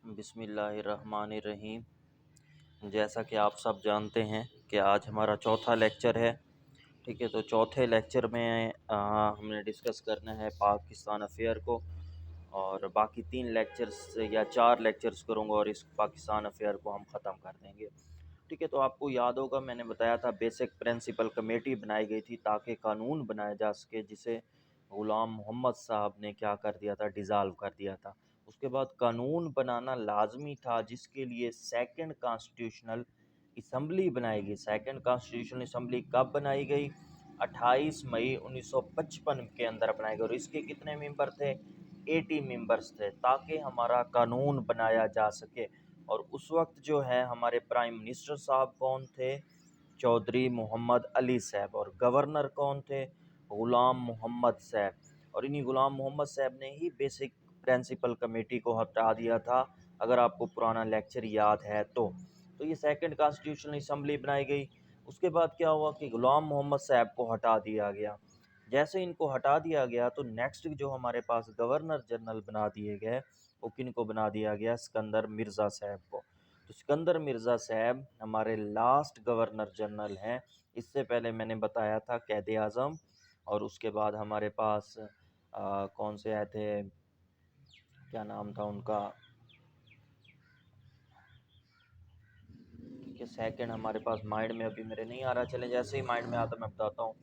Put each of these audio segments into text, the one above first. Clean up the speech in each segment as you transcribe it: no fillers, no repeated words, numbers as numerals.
बिस्मिल्लाहिर्रहमानिर्रहीम। जैसा कि आप सब जानते हैं कि आज हमारा चौथा लेक्चर है। ठीक है, तो चौथे लेक्चर में हमने डिस्कस करना है पाकिस्तान अफेयर को, और बाकी 3 लेक्चर्स या 4 लेक्चर्स करूँगा और इस पाकिस्तान अफेयर को हम ख़त्म कर देंगे। ठीक है, तो आपको याद होगा मैंने बताया था बेसिक प्रिंसिपल कमेटी बनाई गई थी ताकि कानून बनाया जा सके, जिसे ग़ुलाम मोहम्मद साहब ने क्या कर दिया था, डिज़ाल्व कर दिया था। उसके बाद कानून बनाना लाजमी था, जिसके लिए सेकंड कॉन्स्टिट्यूशनल असम्बली बनाई गई। सेकंड कॉन्स्टिट्यूशनल असम्बली कब बनाई गई? 28 मई 1955 के अंदर बनाई गई, और इसके कितने मेंबर थे? 80 मेंबर्स थे, ताकि हमारा कानून बनाया जा सके। और उस वक्त जो है हमारे प्राइम मिनिस्टर साहब कौन थे? चौधरी मोहम्मद अली साहब। और गवर्नर कौन थे? ग़ुलाम मोहम्मद साहब। और इन्हीं ग़ुलाम मोहम्मद साहब ने ही बेसिक प्रिंसिपल कमेटी को हटा दिया था, अगर आपको पुराना लेक्चर याद है तो ये सेकंड कॉन्स्टिट्यूशनल असम्बली बनाई गई। उसके बाद क्या हुआ कि ग़ुलाम मोहम्मद साहब को हटा दिया गया। जैसे इनको हटा दिया गया तो नेक्स्ट जो हमारे पास गवर्नर जनरल बना दिए गए, वो किन को बना दिया गया? सिकंदर मिर्ज़ा साहब को। तो सिकंदर मिर्ज़ा साहब हमारे लास्ट गवर्नर जनरल हैं। इससे पहले मैंने बताया था कैद आज़म, और उसके बाद हमारे पास कौन से आए थे, क्या नाम था उनका, ठीक है, सेकंड हमारे पास माइंड में अभी मेरे नहीं आ रहा, चले जैसे ही माइंड में आता मैं बताता हूँ।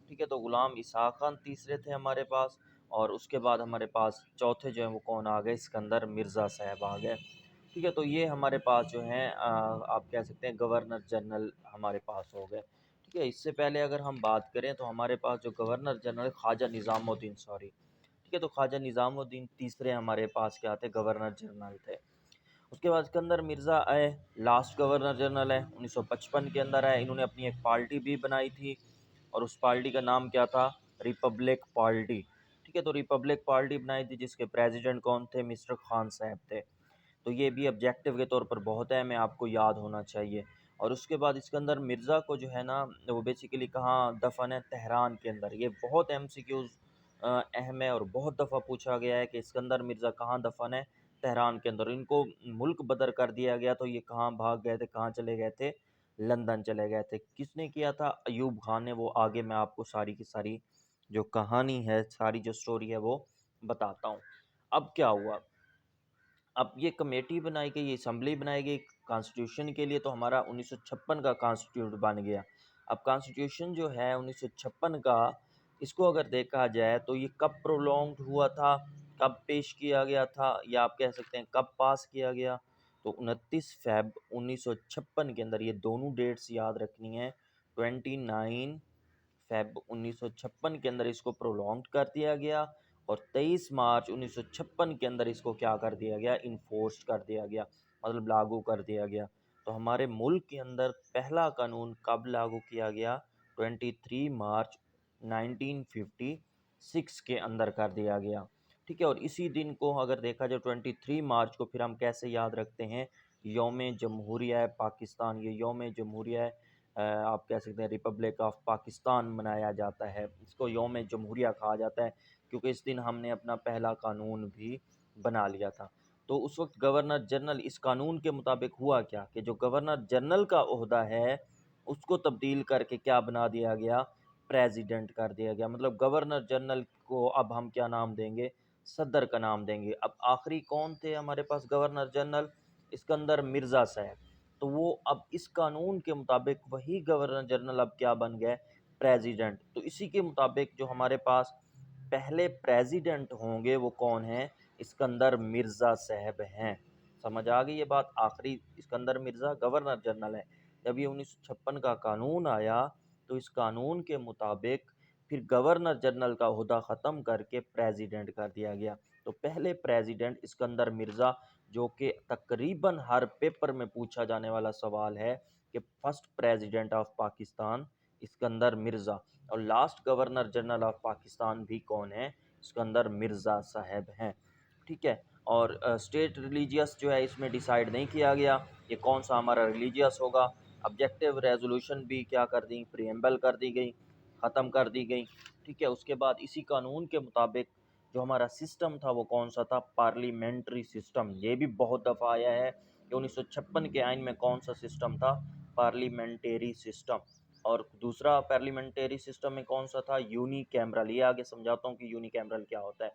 ठीक है, तो ग़ुलाम इसहाक़ खान तीसरे थे हमारे पास, और उसके बाद हमारे पास चौथे जो हैं वो कौन आ गए? सिकंदर मिर्ज़ा साहब आ गए। ठीक है, तो ये हमारे पास जो हैं आप कह सकते हैं गवर्नर जनरल हमारे पास हो गए। ठीक है, इससे पहले अगर हम बात करें तो हमारे पास जो गवर्नर जनरल ख्वाजा निज़ामुद्दीन, ठीक है, तो ख्वाजा निज़ामुद्दीन तीसरे हमारे पास क्या थे? गवर्नर जनरल थे। उसके बाद सिकंदर मिर्ज़ा आए, लास्ट गवर्नर जनरल है, 1955 के अंदर आए। इन्होंने अपनी एक पार्टी भी बनाई थी, और उस पार्टी का नाम क्या था? Republic party. ठीक है, तो रिपब्लिक पार्टी बनाई थी, जिसके प्रेसिडेंट कौन थे? मिस्टर खान साहब थे। तो ये भी ऑब्जेक्टिव के तौर पर बहुत है, मैं आपको याद होना चाहिए। और उसके बाद सिकंदर मिर्ज़ा को जो है ना, वो बेसिकली कहाँ दफन है? तेहरान के अंदर। ये बहुत MCQs अहम है, और बहुत दफ़ा पूछा गया है कि सिकंदर मिर्ज़ा कहाँ दफन है? तेहरान के अंदर। इनको मुल्क बदर कर दिया गया, तो ये कहाँ भाग गए थे, कहाँ चले गए थे? लंदन चले गए थे। किसने किया था? अयूब खान ने। वो आगे मैं आपको सारी की सारी जो कहानी है, सारी जो स्टोरी है वो बताता हूँ। अब क्या हुआ? अब ये कमेटी बनाई गई, ये असम्बली बनाई गई कॉन्स्टिट्यूशन के लिए, तो हमारा 1956 का कॉन्स्टिट्यूट बन गया। अब कॉन्स्टिट्यूशन जो है 1956 का, इसको अगर देखा जाए तो ये कब प्रोलॉन्ग्ड हुआ था, कब पेश किया गया था, या आप कह सकते हैं कब पास किया गया? तो 29 फ़ेब 1956 के अंदर, ये दोनों डेट्स याद रखनी है। 29 फ़ेब 1956 के अंदर इसको प्रोलॉन्ग कर दिया गया, और 23 मार्च 1956 के अंदर इसको क्या कर दिया गया? इन्फोर्स कर दिया गया, मतलब लागू कर दिया गया। तो हमारे मुल्क के अंदर पहला कानून कब लागू किया गया? 23 मार्च 1956 के अंदर कर दिया गया। ठीक है, और इसी दिन को अगर देखा जाए 23 मार्च को, फिर हम कैसे याद रखते हैं? यौम जमहूरिया पाकिस्तान। ये यौम जमहूरिया आप कह सकते हैं रिपब्लिक ऑफ पाकिस्तान मनाया जाता है। इसको यौम जमहूरिया कहा जाता है, क्योंकि इस दिन हमने अपना पहला कानून भी बना लिया था। तो उस वक्त गवर्नर जनरल, इस कानून के मुताबिक हुआ क्या कि जो गवर्नर जनरल का ओहदा है उसको तब्दील करके क्या बना दिया गया? प्रेसिडेंट कर दिया गया। मतलब गवर्नर जनरल को अब हम क्या नाम देंगे? सदर का नाम देंगे। अब आखिरी कौन थे हमारे पास गवर्नर जनरल? सिकंदर मिर्ज़ा साहब। तो वो अब इस कानून के मुताबिक वही गवर्नर जनरल अब क्या बन गए? प्रेसिडेंट। तो इसी के मुताबिक जो हमारे पास पहले प्रेसिडेंट होंगे वो कौन हैं? सिकंदर मिर्ज़ा साहब हैं। समझ आ गई ये बात? आखिरी सिकंदर मिर्ज़ा गवर्नर जनरल है। जब ये 1956 का कानून आया, तो इस कानून के मुताबिक फिर गवर्नर जनरल का ओहदा ख़त्म करके प्रेसिडेंट कर दिया गया। तो पहले प्रेसिडेंट सिकंदर मिर्ज़ा, जो कि तकरीबन हर पेपर में पूछा जाने वाला सवाल है कि first president of Pakistan Sikandar Mirza, और last governor general of Pakistan भी कौन है? सिकंदर मिर्ज़ा साहब हैं। ठीक है, और स्टेट रिलीजियस जो है इसमें डिसाइड नहीं किया गया कि कौन सा हमारा रिलीजियस होगा। ऑब्जेक्टिव रेजोल्यूशन भी क्या कर दी? प्रीएम्बल कर दी गई, ख़त्म कर दी गई। ठीक है, उसके बाद इसी कानून के मुताबिक जो हमारा सिस्टम था वो कौन सा था, पार्लियामेंट्री सिस्टम। ये भी बहुत दफ़ा आया है कि 1956 के आइन में कौन सा सिस्टम था, पार्लियामेंट्री सिस्टम। और दूसरा पार्लियामेंट्री सिस्टम में कौन सा था, यूनिकैमरल। ये आगे समझाता हूँ कि यूनिकैमरल क्या होता है।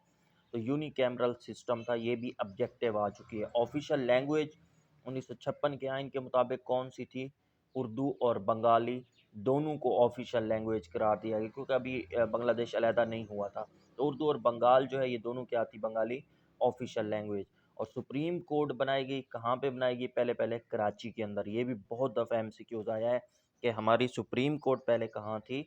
तो यूनिकैमरल सिस्टम था, ये भी ऑब्जेक्टिव आ चुकी है। ऑफिशियल लैंग्वेज 1956 के आइन के मुताबिक कौन सी थी, उर्दू और बंगाली दोनों को ऑफिशियल लैंग्वेज करार दिया गया, क्योंकि अभी बांग्लादेश अलहदा नहीं हुआ था। तो उर्दू और बंगाल जो है ये दोनों क्या थी, बंगाली ऑफिशियल लैंग्वेज। और सुप्रीम कोर्ट बनाई गई कहाँ पे बनाई गई, पहले पहले कराची के अंदर। ये भी बहुत दफ़ा MCQs आया है कि हमारी सुप्रीम कोर्ट पहले कहाँ थी,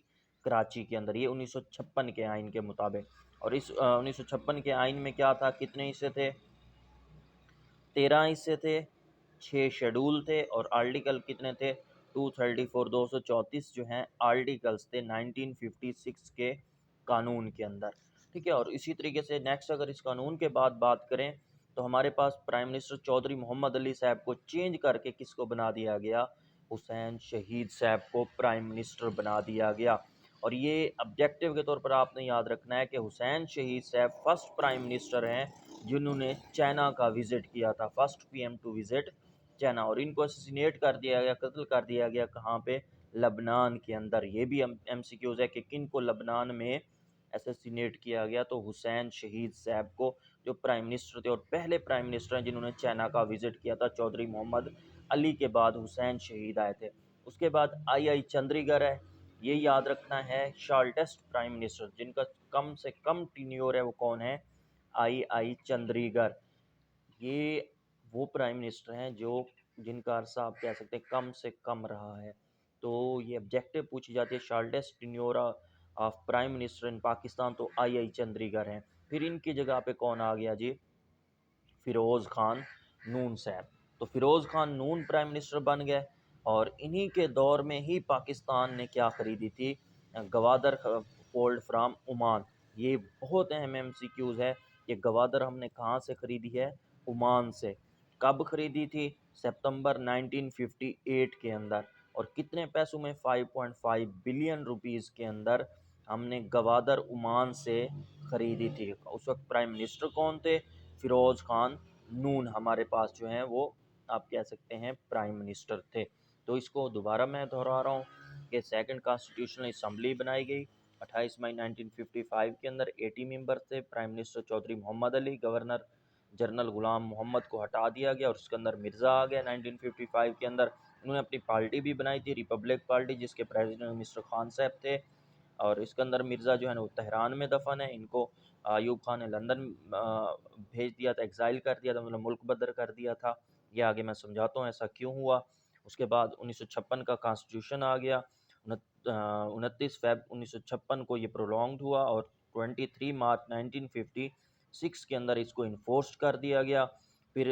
कराची के अंदर। ये 1956 के आइन के मुताबिक। और इस 1956 के आइन में क्या था, कितने हिस्से थे, 13 हिस्से थे, 6 शेड्यूल थे, और आर्टिकल कितने थे, 234 234 जो हैं आर्टिकल्स थे 1956 के कानून के अंदर। ठीक है। और इसी तरीके से नेक्स्ट अगर इस कानून के बाद बात करें तो हमारे पास प्राइम मिनिस्टर चौधरी मोहम्मद अली साहब को चेंज करके किसको बना दिया गया, हुसैन शहीद साहब को प्राइम मिनिस्टर बना दिया गया। और ये ऑब्जेक्टिव के तौर पर आपने याद रखना है कि हुसैन शहीद साहब फर्स्ट प्राइम मिनिस्टर हैं जिन्होंने चाइना का विज़िट किया था, first PM to visit China. और इनको असैसिनेट कर दिया गया, कत्ल कर दिया गया कहाँ पे, लबनान के अंदर। ये भी MCQs है कि किन को लबनान में असैसिनेट किया गया, तो हुसैन शहीद साहब को, जो प्राइम मिनिस्टर थे और पहले प्राइम मिनिस्टर हैं जिन्होंने चाइना का विज़िट किया था। चौधरी मोहम्मद अली के बाद हुसैन शहीद आए थे। उसके बाद आई चंद्रीगढ़ है। ये याद रखना है, शॉर्टेस्ट प्राइम मिनिस्टर जिनका कम से कम टीन्योर है वो कौन है, आई चंद्रीगढ़। ये वो प्राइम मिनिस्टर हैं जो जिनका अरसा आप कह सकते हैं कम से कम रहा है। तो ये ऑब्जेक्टिव पूछी जाती है, shortest tenure of prime minister in Pakistan, तो आई चंद्रीगढ़ हैं। फिर इनकी जगह पे कौन आ गया जी, फ़िरोज़ खान नून साहब। तो फ़िरोज़ खान नून प्राइम मिनिस्टर बन गए। और इन्हीं के दौर में ही पाकिस्तान ने क्या ख़रीदी थी, गवादर पोल्ड फ्राम ओमान। ये बहुत अहम MCQs है कि गवादर हमने कहाँ से ख़रीदी है, ओमान से। कब ख़रीदी थी, सितंबर 1958 के अंदर। और कितने पैसों में, 5.5 बिलियन रुपीज़ के अंदर हमने गवादर ओमान से ख़रीदी थी। उस वक्त प्राइम मिनिस्टर कौन थे, फ़िरोज़ खान नून हमारे पास जो हैं वो आप कह सकते हैं प्राइम मिनिस्टर थे। तो इसको दोबारा मैं दोहरा रहा हूँ कि सेकंड कॉन्स्टिट्यूशनल असम्बली बनाई गई 28 मई 1955 के अंदर। 80 मेंबर थे। Prime minister Chaudhry Mohammad Ali, governor general Ghulam Mohammad को हटा दिया गया और उसके अंदर मिर्ज़ा आ गया 1955 के अंदर। उन्होंने अपनी पार्टी भी बनाई थी, रिपब्लिक पार्टी, जिसके प्रेसिडेंट मिस्टर खान साहब थे। और इसके अंदर मिर्ज़ा जो है ना वो तेहरान में दफन है। इनको अयूब खान ने लंदन भेज दिया था, एग्ज़ाइल कर दिया था, मतलब मुल्क बदर कर दिया था। ये आगे मैं समझाता हूँ ऐसा क्यों हुआ। उसके बाद 1956 का कॉन्स्टिट्यूशन आ गया। 29 फ़रवरी 1956 को ये प्रोलॉन्ग्ड हुआ और 23 मार्च 1956 के अंदर इसको इन्फोर्स कर दिया गया। फिर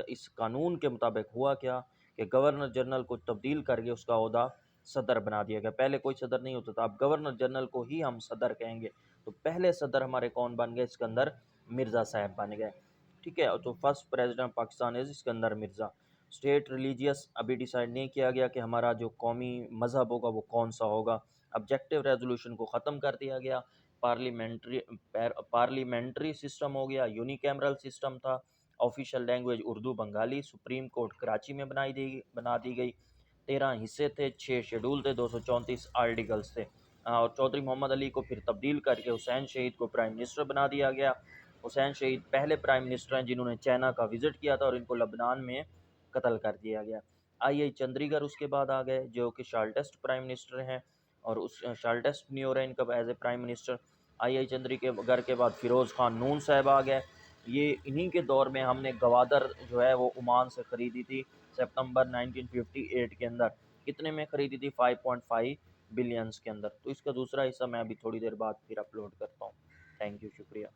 इस कानून के मुताबिक हुआ क्या कि गवर्नर जनरल को तब्दील करके उसका ओहदा सदर बना दिया गया। पहले कोई सदर नहीं होता था, अब गवर्नर जनरल को ही हम सदर कहेंगे। तो पहले सदर हमारे कौन बन गए, इसके अंदर मिर्ज़ा साहब बन गए। ठीक है। तो फर्स्ट प्रेसिडेंट पाकिस्तान इज़ इसके अंदर मिर्ज़ा। स्टेट रिलीजियस अभी डिसाइड नहीं किया गया कि हमारा जो कौमी मज़हब होगा वो कौन सा होगा। ऑब्जेक्टिव रेजोल्यूशन को ख़त्म कर दिया गया। पार्लियामेंट्री सिस्टम हो गया, यूनिकैमरल सिस्टम था, official language Urdu Bengali, supreme court Karachi में बना दी गई। 13 हिस्से थे, 6 शेड्यूल थे, 234 आर्टिकल्स थे। और चौधरी मोहम्मद अली को फिर तब्दील करके हुसैन शहीद को प्राइम मिनिस्टर बना दिया गया। हुसैन शहीद पहले प्राइम मिनिस्टर हैं जिन्होंने चाइना का विज़िट किया था और इनको लबनान में कत्ल कर दिया गया। आई चंद्रीगढ़ उसके बाद आ गए जो कि शार्टेस्ट प्राइम मिनिस्टर हैं और उस शार्टेस्ट नहीं हो रहा है इनका एज ए प्राइम मिनिस्टर। आई चंद्रीगढ़ के बाद फ़िरोज़ खान नून साहब आ गए। ये इन्हीं के दौर में हमने गवादर जो है वो ओमान से ख़रीदी थी सितंबर 1958 के अंदर। कितने में ख़रीदी थी, 5.5 बिलियंस के अंदर। तो इसका दूसरा हिस्सा मैं अभी थोड़ी देर बाद फिर अपलोड करता हूँ। थैंक यू, शुक्रिया।